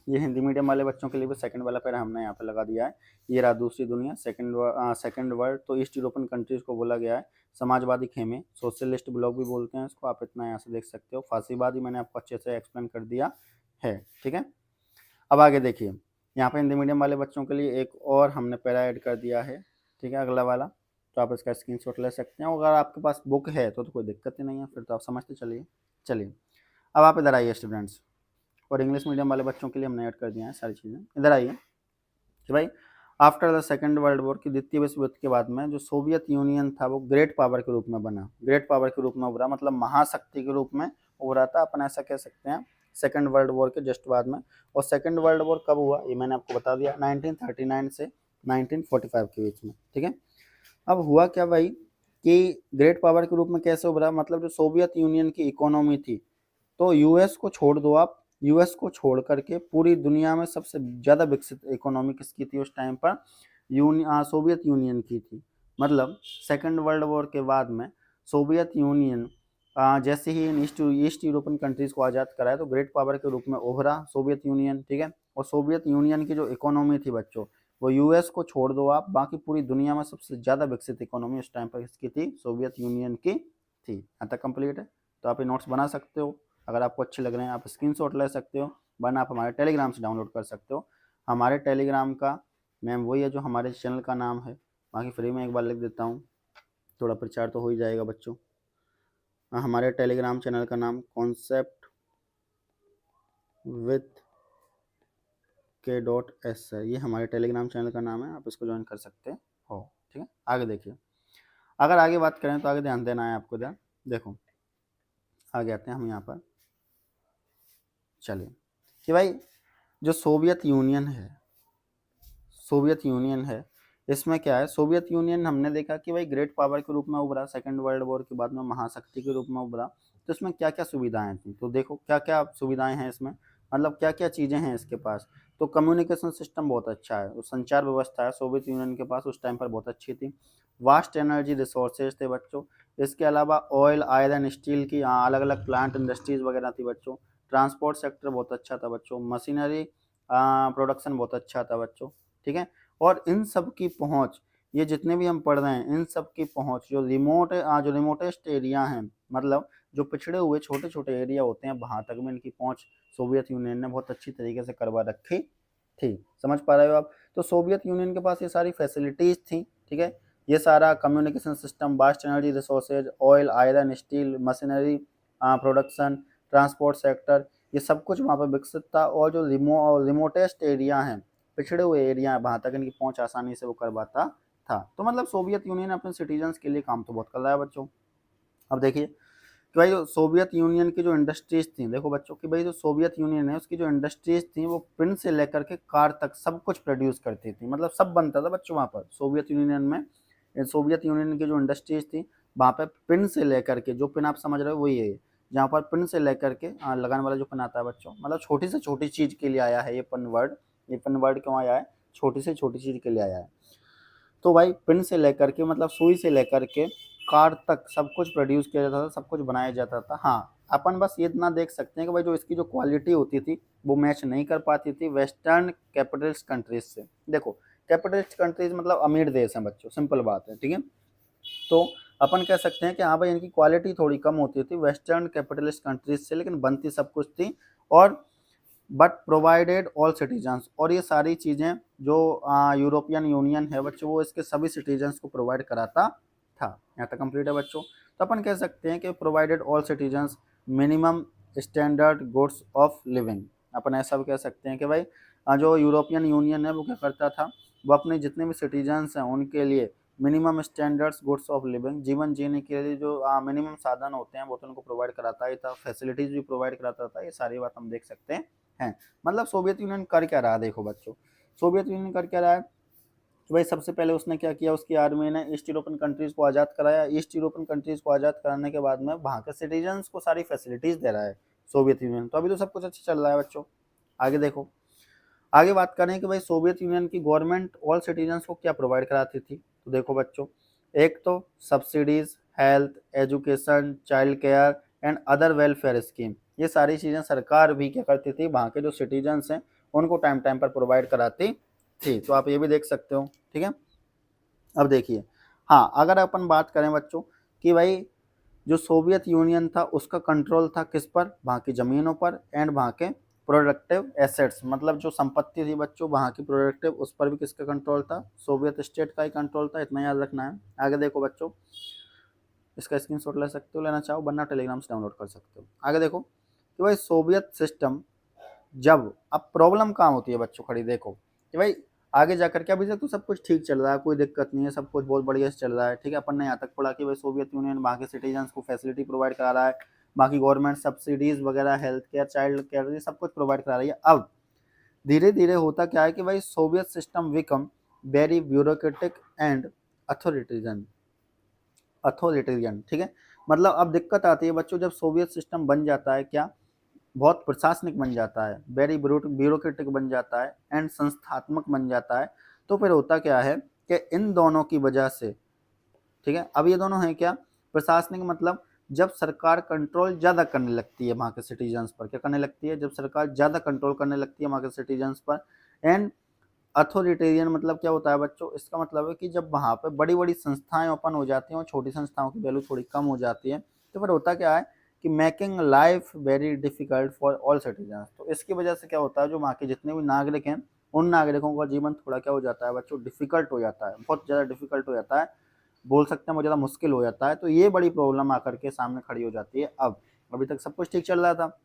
ये हिंदी मीडियम वाले बच्चों के लिए भी सेकंड वाला पैरा हमने यहाँ पे लगा दिया है। ये रहा दूसरी दुनिया, सेकंड वर्ल्ड। तो ईस्ट यूरोपियन कंट्रीज़ को बोला गया है समाजवादी खेमे, सोशलिस्ट ब्लॉक भी बोलते हैं इसको, आप इतना यहाँ से देख सकते हो। फांसीवादी मैंने आपको अच्छे से एक्सप्लेन कर दिया है, ठीक है। अब आगे देखिए, यहाँ पे हिंदी मीडियम वाले बच्चों के लिए एक और हमने पैरा ऐड कर दिया है, ठीक है, अगला वाला। तो आप इसका स्क्रीनशॉट ले सकते हैं। अगर आपके पास बुक है तो कोई दिक्कत ही नहीं है, फिर तो आप समझते चलिए। चलिए अब आप इधर आइए स्टूडेंट्स, और इंग्लिश मीडियम वाले बच्चों के लिए हमने ऐड कर दिया है सारी चीज़ें। इधर आइए कि भाई after the second world war की द्वितीय विश्व युद्ध के बाद में जो सोवियत यूनियन था वो ग्रेट पावर के रूप में बना, ग्रेट पावर के रूप में उभरा, मतलब महाशक्ति के रूप में उभरा था, अपन ऐसा कह सकते हैं, सेकेंड वर्ल्ड वॉर के जस्ट बाद में। और सेकेंड वर्ल्ड वॉर कब हुआ ये मैंने आपको बता दिया, 1939 से 1945 के बीच में, ठीक है। अब हुआ क्या भाई कि ग्रेट पावर के रूप में कैसे उभरा, मतलब जो सोवियत यूनियन की इकोनॉमी थी, तो यूएस को छोड़ दो आप, यूएस को छोड़ करके पूरी दुनिया में सबसे ज़्यादा विकसित इकोनॉमी किसकी थी उस टाइम पर, सोवियत यूनियन की थी। मतलब सेकेंड वर्ल्ड वॉर के बाद में सोवियत यूनियन जैसे ही इन ईस्ट यूरोपियन कंट्रीज़ को आज़ाद कराया तो ग्रेट पावर के रूप में उभरा सोवियत यूनियन, ठीक है। और सोवियत यूनियन की जो इकोनॉमी थी बच्चों, वो यूएस को छोड़ दो आप, बाकी पूरी दुनिया में सबसे ज़्यादा विकसित इकोनॉमी उस टाइम पर किसकी थी, सोवियत यूनियन की थी। यहाँ तक कंप्लीट है। तो आप ये नोट्स बना सकते हो, अगर आपको अच्छे लग रहे हैं आप स्क्रीनशॉट ले सकते हो, वरना आप हमारे टेलीग्राम से डाउनलोड कर सकते हो। हमारे टेलीग्राम का मैम वही है जो हमारे चैनल का नाम है, बाकी फ्री में एक बार लिख देता हूँ, थोड़ा प्रचार तो हो ही जाएगा बच्चों। हमारे टेलीग्राम चैनल का नाम कॉन्सेप्ट विथ के.एस है, ये हमारे टेलीग्राम चैनल का नाम है, आप इसको ज्वाइन कर सकते हो, ठीक है। आगे देखिए, अगर आगे बात करें तो आगे ध्यान देना है आपको, ध्यान देखो आगे आते हैं हम यहाँ पर। चलिए कि भाई जो सोवियत यूनियन है, सोवियत यूनियन है, इसमें क्या है, सोवियत यूनियन हमने देखा कि भाई ग्रेट पावर के रूप में उभरा, सेकेंड वर्ल्ड वॉर के बाद में महाशक्ति के रूप में उभरा। तो इसमें क्या क्या सुविधाएं थी, तो देखो क्या क्या सुविधाएं हैं इसमें, मतलब क्या क्या चीज़ें हैं इसके पास। तो कम्युनिकेशन सिस्टम बहुत अच्छा है, संचार व्यवस्था है सोवियत यूनियन के पास उस टाइम पर बहुत अच्छी थी। वास्ट एनर्जी रिसोर्सेज थे बच्चों। इसके अलावा ऑयल, आयरन, स्टील की अलग अलग प्लांट इंडस्ट्रीज वगैरह थी बच्चों। ट्रांसपोर्ट सेक्टर बहुत अच्छा था बच्चों। मशीनरी प्रोडक्शन बहुत अच्छा था बच्चों, ठीक है। और इन सब की पहुंच, ये जितने भी हम पढ़ रहे हैं इन सब की पहुंच जो रिमोटेस्ट एरिया हैं, मतलब जो पिछड़े हुए छोटे छोटे एरिया होते हैं, वहाँ तक में इनकी पहुंच सोवियत यूनियन ने बहुत अच्छी तरीके से करवा रखी थी। समझ पा रहे हो आप। तो सोवियत यूनियन के पास ये सारी फैसिलिटीज़ थी, ठीक है। ये सारा communication system, vast energy resources, oil, iron, steel, machinery production, transport sector, ये सब कुछ वहाँ पर विकसित था। और जो रिमोटेस्ट एरिया हैं, पिछड़े हुए एरिया है, वहाँ तक इनकी पहुँच आसानी से वो करवाता था। तो मतलब सोवियत यूनियन अपने सिटीजन्स के लिए काम तो बहुत कर रहा है बच्चों। अब देखिए कि भाई जो सोवियत यूनियन की जो इंडस्ट्रीज थी, देखो बच्चों कि भाई जो सोवियत यूनियन है उसकी जो इंडस्ट्रीज थी वो पिन से लेकर के कार तक सब कुछ प्रोड्यूस करती थी, मतलब सब बनता था बच्चों वहाँ पर सोवियत यूनियन में। सोवियत यूनियन की जो इंडस्ट्रीज थी वहाँ पर पिन से लेकर के, जो पिन आप समझ रहे हो वही है, जहाँ पर पिन से लेकर के लगाने वाला जो पिन आता है बच्चों, मतलब छोटी से छोटी चीज़ के लिए आया है ये पिन वर्ड। ये पिन वर्ड क्यों आया है, छोटी से छोटी चीज़ के लिए आया है। तो भाई पिन से लेकर के, मतलब सुई से लेकर के कार तक सब कुछ प्रोड्यूस किया जाता था, सब कुछ बनाया जाता था। हाँ, अपन बस ये इतना देख सकते हैं कि भाई जो इसकी जो क्वालिटी होती थी वो मैच नहीं कर पाती थी वेस्टर्न कैपिटलिस्ट कंट्रीज से। देखो कैपिटलिस्ट कंट्रीज मतलब अमीर देश हैं बच्चों, सिंपल बात है, ठीक है। तो अपन कह सकते हैं कि हाँ भाई इनकी क्वालिटी थोड़ी कम होती थी वेस्टर्न कैपिटलिस्ट कंट्रीज से, लेकिन बनती सब कुछ थी। और बट प्रोवाइडेड ऑल सिटीजन्स, और ये सारी चीज़ें जो यूरोपियन यूनियन है बच्चों वो इसके सभी सिटीजन्स को प्रोवाइड कराता था। यहाँ तक कंप्लीट है बच्चों। तो अपन कह सकते हैं कि provided all citizens minimum standard goods of living. अपन ऐसा भी कह सकते हैं कि भाई जो यूरोपियन यूनियन है वो क्या करता था, वो अपने जितने भी सिटीजन्स हैं उनके लिए minimum standards goods of living, जीवन जीने के लिए जो मिनिमम साधन होते हैं वो तो उनको प्रोवाइड कराता ही था, फैसिलिटीज़ भी प्रोवाइड कराता था। ये सारी बात हम देख सकते हैं हैं। मतलब सोवियत यूनियन कर क्या रहा है, देखो बच्चों, सोवियत यूनियन कर क्या रहा है कि भाई सबसे पहले उसने क्या किया, उसकी आर्मी ने ईस्ट यूरोपियन कंट्रीज को आज़ाद कराया। ईस्ट यूरोपियन कंट्रीज को आज़ाद कराने के बाद में वहाँ के सिटीजन्स को सारी फैसिलिटीज़ दे रहा है सोवियत यूनियन। तो अभी तो सब कुछ अच्छा चल रहा है बच्चों। आगे देखो, आगे बात करें कि भाई सोवियत यूनियन की गवर्नमेंट ऑल सिटीजन्स को क्या प्रोवाइड कराती थी, तो देखो बच्चों, एक तो subsidies, health, education, child care and other welfare scheme, ये सारी चीज़ें सरकार भी क्या करती थी, वहाँ के जो सिटीजन्स हैं उनको टाइम टाइम पर प्रोवाइड कराती थी। तो आप ये भी देख सकते हो, ठीक है। अब देखिए, हाँ, अगर अपन बात करें बच्चों कि भाई जो सोवियत यूनियन था उसका कंट्रोल था किस पर, वहाँ की ज़मीनों पर एंड वहाँ के प्रोडक्टिव एसेट्स, मतलब जो संपत्ति थी बच्चों वहाँ की प्रोडक्टिव, उस पर भी किसका कंट्रोल था, सोवियत स्टेट का ही कंट्रोल था, इतना याद रखना है। आगे देखो बच्चों, इसका स्क्रीनशॉट ले सकते हो, लेना चाहो वरना टेलीग्राम से डाउनलोड कर सकते हो। आगे देखो कि भाई सोवियत सिस्टम जब, अब प्रॉब्लम कहाँ होती है बच्चों खड़ी, देखो कि भाई आगे जाकर के अभी तक तो सब कुछ ठीक चल रहा है, कोई दिक्कत नहीं है, सब कुछ बहुत बढ़िया से चल रहा है, ठीक है। अपन ने यहाँ तक पढ़ा कि भाई सोवियत यूनियन वहाँ के सिटीजन्स को फैसिलिटी प्रोवाइड करा रहा है, बाकी गवर्नमेंट सब्सिडीज वगैरह, हेल्थ केयर, चाइल्ड केयर, ये सब कुछ प्रोवाइड करा रही है। अब धीरे धीरे होता क्या है कि भाई Soviet system become very bureaucratic and authoritarian, ठीक है। मतलब अब दिक्कत आती है बच्चों, जब सोवियत सिस्टम बन जाता है क्या, बहुत प्रशासनिक बन जाता है, वेरी ब्यूरोक्रेटिक बन जाता है एंड संस्थात्मक बन जाता है, तो फिर होता क्या है कि इन दोनों की वजह से, ठीक है, अब ये दोनों हैं क्या, प्रशासनिक मतलब जब सरकार कंट्रोल ज़्यादा करने लगती है वहाँ के सिटीजन्स पर, क्या करने लगती है, जब सरकार ज़्यादा कंट्रोल करने लगती है वहाँ के सिटीजन्स पर। एंड अथॉरिटेरियन मतलब क्या होता है बच्चों, इसका मतलब है कि जब वहाँ पे बड़ी बड़ी संस्थाएं ओपन हो जाती हैं और छोटी संस्थाओं की वैल्यू थोड़ी कम हो जाती है, तो फिर होता क्या है कि making life very difficult for all citizens. तो इसकी वजह से क्या होता है, जो वहाँ के जितने भी नागरिक हैं उन नागरिकों का जीवन थोड़ा क्या हो जाता है बच्चों, डिफिकल्ट हो जाता है, बहुत ज़्यादा डिफिकल्ट हो जाता है, बोल सकते हैं बहुत ज़्यादा मुश्किल हो जाता है। तो ये बड़ी प्रॉब्लम आकर के सामने खड़ी हो जाती है। अब अभी तक सब कुछ ठीक चल रहा था,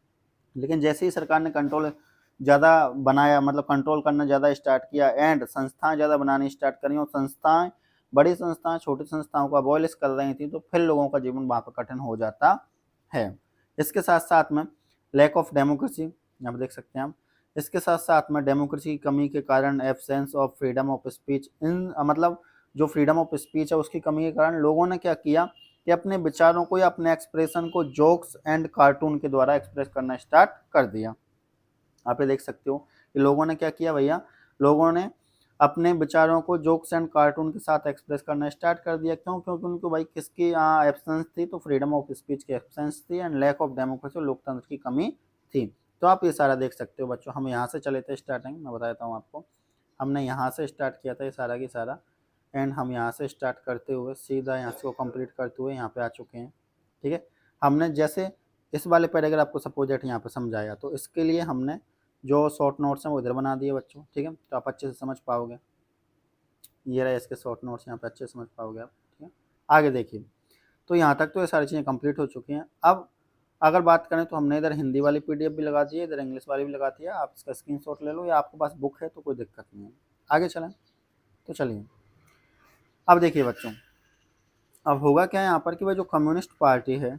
लेकिन जैसे ही सरकार ने कंट्रोल ज़्यादा बनाया, मतलब कंट्रोल करना ज़्यादा स्टार्ट किया एंड संस्थाएं ज़्यादा बनानी स्टार्ट करी, और संस्थाएं, बड़ी संस्थाएं छोटी संस्थाओं को अबॉलिश कर रही थी, तो फिर लोगों का जीवन वहाँ पर कठिन हो जाता है। इसके साथ साथ में लैक ऑफ डेमोक्रेसी, यहाँ पर देख सकते हैं हम, इसके साथ साथ में डेमोक्रेसी की कमी के कारण absence of freedom of speech, इन मतलब जो फ्रीडम ऑफ स्पीच है उसकी कमी के कारण लोगों ने क्या किया कि अपने विचारों को या अपने एक्सप्रेशन को जोक्स एंड कार्टून के द्वारा एक्सप्रेस करना स्टार्ट कर दिया। आप ये देख सकते हो कि लोगों ने क्या किया भैया, लोगों ने अपने विचारों को जोक्स एंड कार्टून के साथ एक्सप्रेस करना स्टार्ट कर दिया। क्यों, क्योंकि उनको भाई किसकी एब्सेंस थी, तो फ्रीडम ऑफ स्पीच की एब्सेंस थी एंड लैक ऑफ डेमोक्रेसी, लोकतंत्र की कमी थी। तो आप ये सारा देख सकते हो बच्चों, हम यहाँ से चले थे स्टार्टिंग, मैं बताता हूँ आपको, हमने यहाँ से स्टार्ट किया था ये सारा की सारा, एंड हम यहाँ से स्टार्ट करते हुए सीधा यहाँ से को कंप्लीट करते हुए यहाँ पे आ चुके हैं, ठीक है। हमने जैसे इस वाले पैराग्राफ को सपोज दैट यहाँ पे समझाया, तो इसके लिए हमने जो शॉर्ट नोट्स हैं वो इधर बना दिए बच्चों, ठीक है, तो आप अच्छे से समझ पाओगे। ये रहे इसके शॉर्ट नोट्स, यहाँ पे अच्छे से समझ पाओगे आप, ठीक है। आगे देखिए, तो यहाँ तक तो ये सारी चीज़ें कंप्लीट हो चुकी हैं। अब अगर बात करें तो हमने इधर हिंदी वाली पीडीएफ भी लगा दी है, इधर इंग्लिश वाली भी लगा दी है, आप इसका स्क्रीनशॉट ले लो या आपके पास बुक है तो कोई दिक्कत नहीं है। आगे चलें, तो चलिए अब देखिए बच्चों, अब होगा क्या यहाँ पर कि भाई जो कम्युनिस्ट पार्टी है,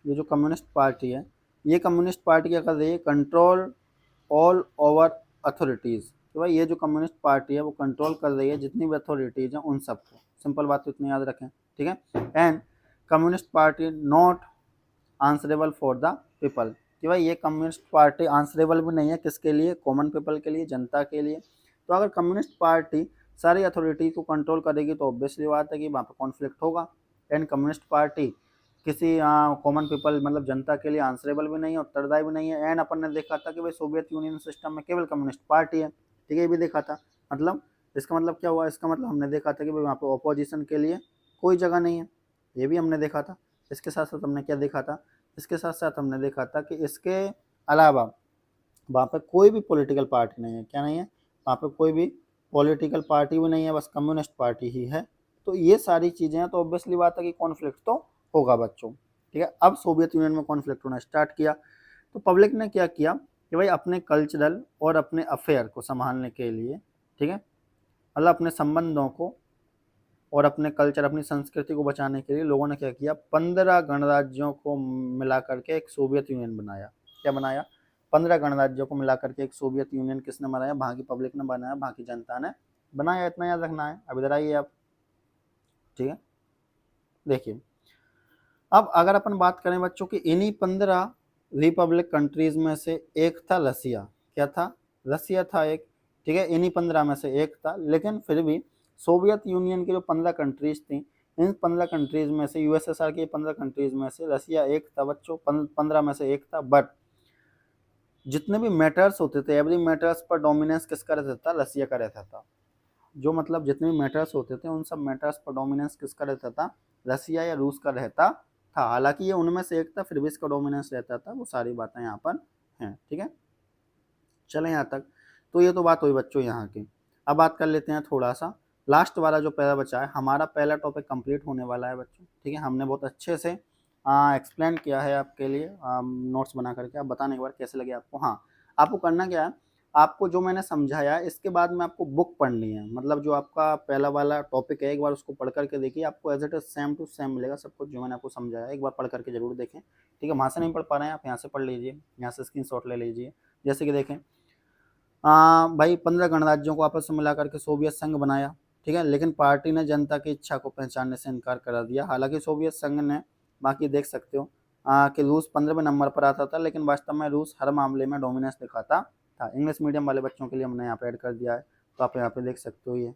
ये जो कम्युनिस्ट पार्टी है, ये कम्युनिस्ट पार्टी क्या कर रही है, कंट्रोल ऑल ओवर अथॉरिटीज़। तो भाई ये जो कम्युनिस्ट पार्टी है वो कंट्रोल कर रही है जितनी भी अथॉरिटीज़ हैं उन सबको, सिंपल बात तो इतनी याद रखें, ठीक है। And communist party not answerable for the people, कि भाई ये कम्युनिस्ट पार्टी आंसरेबल भी नहीं है किसके लिए, कॉमन पीपल के लिए, जनता के लिए। तो अगर कम्युनिस्ट पार्टी सारी अथॉरिटी को कंट्रोल करेगी तो ऑब्वियसली बात है कि वहाँ पर कॉन्फ्लिक्ट होगा। एंड कम्युनिस्ट पार्टी किसी कॉमन पीपल मतलब जनता के लिए आंसरेबल भी नहीं है, उत्तरदायी भी नहीं है। एंड अपन ने देखा था कि भाई सोवियत यूनियन सिस्टम में केवल कम्युनिस्ट पार्टी है, ठीक है, ये भी देखा था। मतलब इसका मतलब क्या हुआ, इसका मतलब हमने देखा था कि भाई वहाँ पर अपोजिशन के लिए कोई जगह नहीं है, ये भी हमने देखा था। इसके साथ साथ हमने क्या देखा था, इसके साथ साथ हमने देखा था कि इसके अलावा वहाँ पे कोई भी पॉलिटिकल पार्टी नहीं है, क्या नहीं है, वहाँ पे कोई भी पॉलिटिकल पार्टी भी नहीं है, बस कम्युनिस्ट पार्टी ही है। तो ये सारी चीज़ें हैं, तो ऑब्वियसली बात है कि कॉन्फ्लिक्ट तो होगा बच्चों, ठीक है। अब सोवियत यूनियन में कॉन्फ्लिक्ट होना स्टार्ट किया, तो पब्लिक ने क्या किया कि भाई अपने कल्चरल और अपने अफेयर को संभालने के लिए, ठीक है, मतलब अपने संबंधों को और अपने कल्चर, अपनी संस्कृति को बचाने के लिए लोगों ने क्या किया, 15 गणराज्यों को मिला करके एक सोवियत यूनियन बनाया। क्या बनाया, 15 गणराज्यों को मिलाकर के एक सोवियत यूनियन किसने बनाया? वहाँ की पब्लिक ने बनाया, वहाँ की जनता ने बनाया, इतना याद रखना है। अब इधर आइए आप, ठीक है। देखिए अब अगर अपन बात करें बच्चों की इन्हीं 15 रिपब्लिक कंट्रीज में से एक था रसिया। क्या था? रसिया था एक, ठीक है, इन्हीं 15 में से एक था। लेकिन फिर भी सोवियत यूनियन की जो 15 कंट्रीज थी, इन 15 कंट्रीज में से यूएसएसआर की 15 कंट्रीज में से रसिया एक था बच्चों, 15 में से एक था। बट जितने भी मैटर्स होते थे, एवरी मैटर्स पर डोमिनेंस किसका रहता था? रसिया का रहता था। जो मतलब जितने भी मैटर्स होते थे उन सब मैटर्स पर डोमिनेंस किसका रहता था? रसिया या रूस का रहता था। हालांकि ये उनमें से एक था, फिर भी इसका डोमिनेंस रहता था। वो सारी बातें यहाँ पर हैं, ठीक है। चले यहाँ तक, तो ये तो बात हुई बच्चों यहाँ की। अब बात कर लेते हैं थोड़ा सा लास्ट वाला जो पहला बचा है। हमारा पहला टॉपिक कंप्लीट होने वाला है बच्चों, ठीक है। हमने बहुत अच्छे से एक्सप्लेन किया है आपके लिए नोट्स बना करके। आप बताने के बाद कैसे लगे आपको। हाँ, आपको करना क्या है, आपको जो मैंने समझाया इसके बाद में आपको बुक पढ़नी है। मतलब जो आपका पहला वाला टॉपिक है एक बार उसको पढ़ करके देखिए, आपको as it is same to same मिलेगा सब कुछ जो मैंने आपको समझाया। एक बार पढ़ करके जरूर देखें, ठीक है। वहाँ से नहीं पढ़ पा रहे हैं आप, यहाँ से पढ़ लीजिए, यहाँ से स्क्रीनशॉट ले लीजिए। जैसे कि देखें भाई 15 गणराज्यों को आपस में मिला करके सोवियत संघ बनाया, ठीक है। लेकिन पार्टी ने जनता की इच्छा को पहचानने से इनकार करा दिया। हालांकि सोवियत संघ ने, बाकी देख सकते हो कि रूस 15वें नंबर पर आता था, लेकिन वास्तव में रूस हर मामले में डोमिनेंस दिखाता था। इंग्लिश मीडियम वाले बच्चों के लिए हमने यहाँ पे ऐड कर दिया है, तो आप यहाँ पे देख सकते हो ये,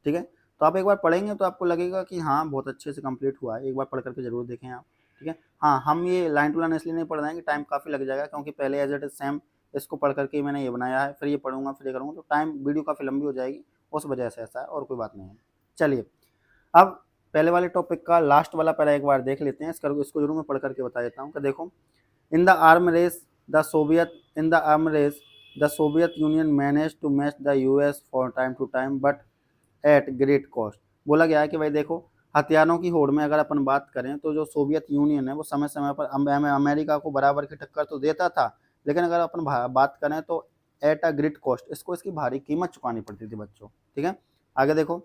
ठीक है। तो आप एक बार पढ़ेंगे तो आपको लगेगा कि हाँ बहुत अच्छे से कंप्लीट हुआ है। एक बार पढ़ करके जरूर देखें आप, ठीक है। हाँ, हम ये लाइन टू लाइन इसलिए नहीं पढ़ रहे हैं कि टाइम काफ़ी लग जाएगा, क्योंकि पहले एज इट इज सेम इसको पढ़ करके ही मैंने ये बनाया है, फिर ये पढ़ूंगा फिर ये करूँगा, तो टाइम वीडियो काफ़ी लंबी हो जाएगी, उस वजह से ऐसा है, और कोई बात नहीं है। चलिए अब पहले वाले टॉपिक का लास्ट वाला पहले एक बार देख लेते हैं। इसको जरूर मैं पढ़ करके बता देता हूँ कि देखो, in the arm race the Soviet in the arm race the Soviet Union manage to match the US for time to time but at great cost. बोला गया है कि भाई देखो, हथियारों की होड़ में अगर अपन बात करें तो जो सोवियत यूनियन है वो समय समय पर अमेरिका को बराबर की टक्कर तो देता था, लेकिन अगर अपन बात करें तो एट अ ग्रेट कॉस्ट, इसको इसकी भारी कीमत चुकानी पड़ती थी बच्चों, ठीक है। आगे देखो,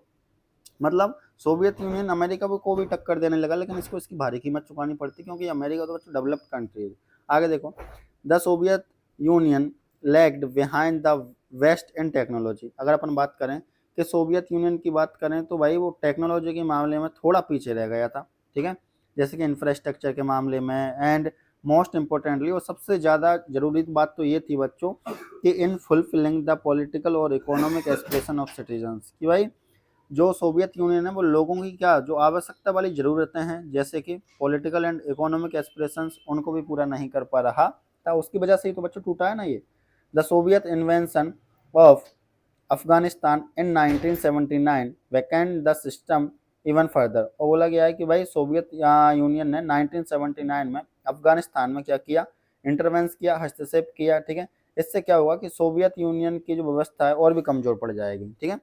मतलब सोवियत यूनियन अमेरिका को भी टक्कर देने लगा, लेकिन इसको इसकी भारी कीमत चुकानी पड़ती क्योंकि अमेरिका तो बच्चों डेवलप्ड कंट्री है। आगे देखो, the Soviet Union lagged behind the West in technology. अगर अपन बात करें कि सोवियत यूनियन की बात करें तो भाई वो टेक्नोलॉजी के मामले में थोड़ा पीछे रह गया था, ठीक है। जैसे कि इंफ्रास्ट्रक्चर के मामले में, एंड मोस्ट इंपॉर्टेंटली और सबसे ज़्यादा जरूरी बात तो ये थी बच्चों कि इन फुलफिलिंग द पॉलिटिकल और इकोनॉमिक एस्पिरेशन ऑफ सिटीजन्स, कि भाई जो सोवियत यूनियन है वो लोगों की क्या जो आवश्यकता वाली ज़रूरतें हैं, जैसे कि पॉलिटिकल एंड इकोनॉमिक एस्पिरेशंस, उनको भी पूरा नहीं कर पा रहा था। उसकी वजह से ही तो बच्चों टूटा है ना ये। The Soviet invention of Afghanistan in 1979 vacant the system even further. और बोला गया है कि भाई सोवियत यूनियन ने 1979 में अफगानिस्तान में क्या किया, इंटरवेंस किया, हस्तक्षेप किया, ठीक है। इससे क्या होगा कि सोवियत यूनियन की जो व्यवस्था है और भी कमज़ोर पड़ जाएगी, ठीक है।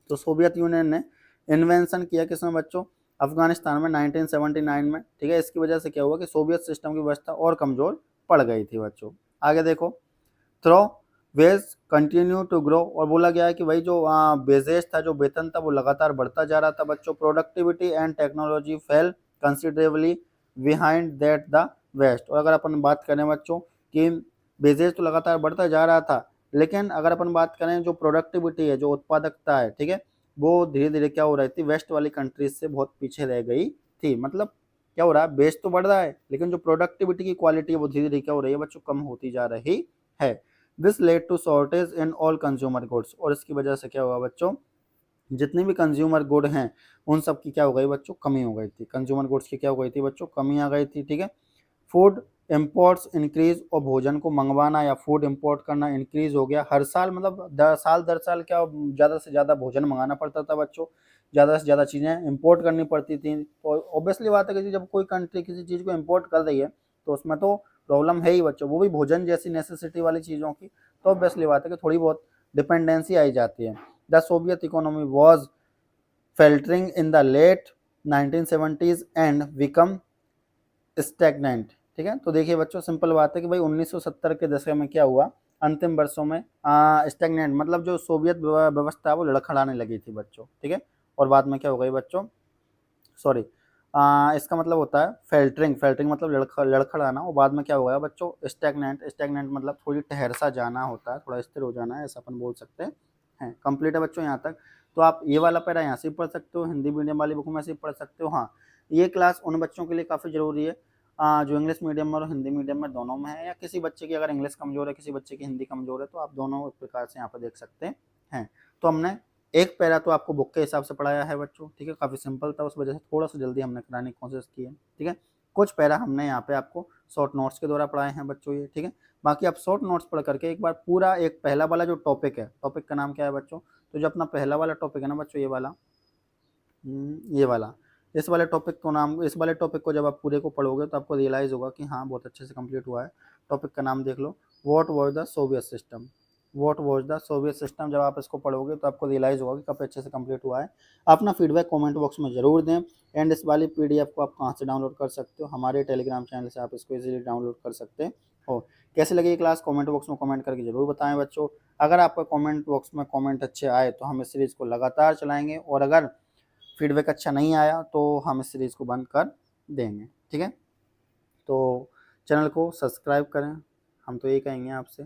तो सोवियत यूनियन ने इन्वेंशन किया किसमें बच्चों? अफगानिस्तान में 1979 में, ठीक है। इसकी वजह से क्या हुआ कि सोवियत सिस्टम की व्यवस्था और कमज़ोर पड़ गई थी बच्चों। आगे देखो, though wages continue to grow. और बोला गया है कि भाई जो बेजेस था, जो वेतन था वो लगातार बढ़ता जा रहा था बच्चों। Productivity and technology fell considerably behind that the West. और अगर अपन बात करें बच्चों कि बेजेस तो लगातार बढ़ता जा रहा था, लेकिन अगर अपन बात करें जो प्रोडक्टिविटी है, जो उत्पादकता है, ठीक है, वो धीरे धीरे क्या हो रही थी, वेस्ट वाली कंट्रीज से बहुत पीछे रह गई थी। मतलब क्या हो रहा है, बेस तो बढ़ रहा है, लेकिन जो प्रोडक्टिविटी की क्वालिटी है वो धीरे धीरे क्या हो रही है बच्चों, कम होती जा रही है। This led to shortage in all consumer goods. और इसकी वजह से क्या हुआ बच्चों, जितने भी कंज्यूमर गुड हैं उन सब की क्या हो गई बच्चों, कमी हो गई थी। कंज्यूमर गुड्स की क्या हो गई थी बच्चों, कमी आ गई थी, ठीक है। फूड इम्पोर्ट्स इंक्रीज, और भोजन को मंगवाना या फूड इम्पोर्ट करना इंक्रीज हो गया हर साल। मतलब दर साल क्या ज़्यादा से ज़्यादा भोजन मंगाना पड़ता था बच्चों, ज़्यादा से ज़्यादा चीज़ें इम्पोर्ट करनी पड़ती थी। तो ऑब्वियसली बात है कि जब कोई कंट्री किसी चीज़ को इम्पोर्ट कर रही है तो उसमें तो प्रॉब्लम है ही बच्चों, वो भी भोजन जैसी नेसेसिटी वाली चीज़ों की, तो ऑब्वियसली बात है कि थोड़ी बहुत डिपेंडेंसी आई जाती है। The Soviet economy was faltering in the late 1970s and become stagnant, ठीक है। तो देखिए बच्चों, सिंपल बात है कि भाई 1970 के दशक में क्या हुआ, अंतिम वर्षों में स्टैग्नेंट मतलब जो सोवियत व्यवस्था है वो लड़खड़ाने लगी थी बच्चों, ठीक है। और बाद में क्या हो गई बच्चों, सॉरी, इसका मतलब होता है फ़िल्टरिंग, फ़िल्टरिंग मतलब लड़खड़ाना, और बाद में क्या होगा बच्चों स्टैग्नेंट, स्टैग्नेंट मतलब थोड़ी ठहर सा जाना होता है, थोड़ा स्थिर हो जाना है, ऐसा अपन बोल सकते हैं। कंप्लीट है बच्चों यहाँ तक। तो आप ये वाला पैरा यहाँ से भी पढ़ सकते हो, हिंदी मीडियम वाली बुक में से भी पढ़ सकते हो। हाँ, ये क्लास उन बच्चों के लिए काफ़ी ज़रूरी है जो इंग्लिश मीडियम और हिंदी मीडियम में दोनों में है, या किसी बच्चे की अगर इंग्लिश कमज़ोर है, किसी बच्चे की हिंदी कमज़ोर है, तो आप दोनों प्रकार से यहाँ पर देख सकते हैं। तो हमने एक पैरा तो आपको बुक के हिसाब से पढ़ाया है बच्चों, ठीक है, काफ़ी सिंपल था, उस वजह से थोड़ा-सा जल्दी हमने कराने की कोशिश की है, ठीक है। कुछ पैरा हमने यहाँ पे आपको शॉर्ट नोट्स के द्वारा पढ़ाए हैं बच्चों ये, ठीक है। बाकी आप शॉर्ट नोट्स पढ़ करके एक बार पूरा एक पहला वाला जो टॉपिक है, टॉपिक का नाम क्या है बच्चों? तो जो अपना पहला वाला टॉपिक है ना बच्चों, ये वाला ये वाला, इस वाले टॉपिक को जब आप पूरे को पढ़ोगे तो आपको रियलाइज़ होगा कि हाँ, बहुत अच्छे से कंप्लीट हुआ है। टॉपिक का नाम देख लो, what was the Soviet system, what was the Soviet system. जब आप इसको पढ़ोगे तो आपको रियलाइज़ होगा कि काफ़ी अच्छे से कंप्लीट हुआ है। अपना फीडबैक कमेंट बॉक्स में ज़रूर दें। एंड इस वाली पीडीएफ को आप कहाँ से डाउनलोड कर सकते हो? हमारे टेलीग्राम चैनल से आप इसको ईज़िली डाउनलोड कर सकते हो। कैसी लगी ये क्लास कमेंट बॉक्स में कमेंट करके ज़रूर बताएँ बच्चों। अगर आपका कमेंट बॉक्स में कमेंट अच्छे आए तो हम इस सीरीज़ को लगातार चलाएँगे, और अगर फीडबैक अच्छा नहीं आया तो हम इस सीरीज़ को बंद कर देंगे, ठीक है। तो चैनल को सब्सक्राइब करें, हम तो यही कहेंगे आपसे।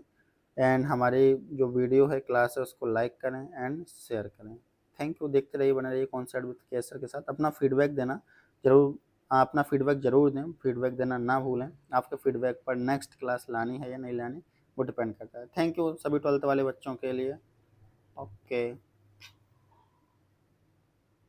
एंड हमारी जो वीडियो है, क्लास है, उसको लाइक करें एंड शेयर करें। Thank you. देखते रहिए, बने रहिए कॉन्सेप्ट विद केसर के साथ। अपना फीडबैक देना ज़रूर, अपना फीडबैक ज़रूर दें, फीडबैक देना ना भूलें। आपके फीडबैक पर नेक्स्ट क्लास लानी है या नहीं लानी, वो डिपेंड करता है। थैंक यू सभी 12th वाले बच्चों के लिए। ओके।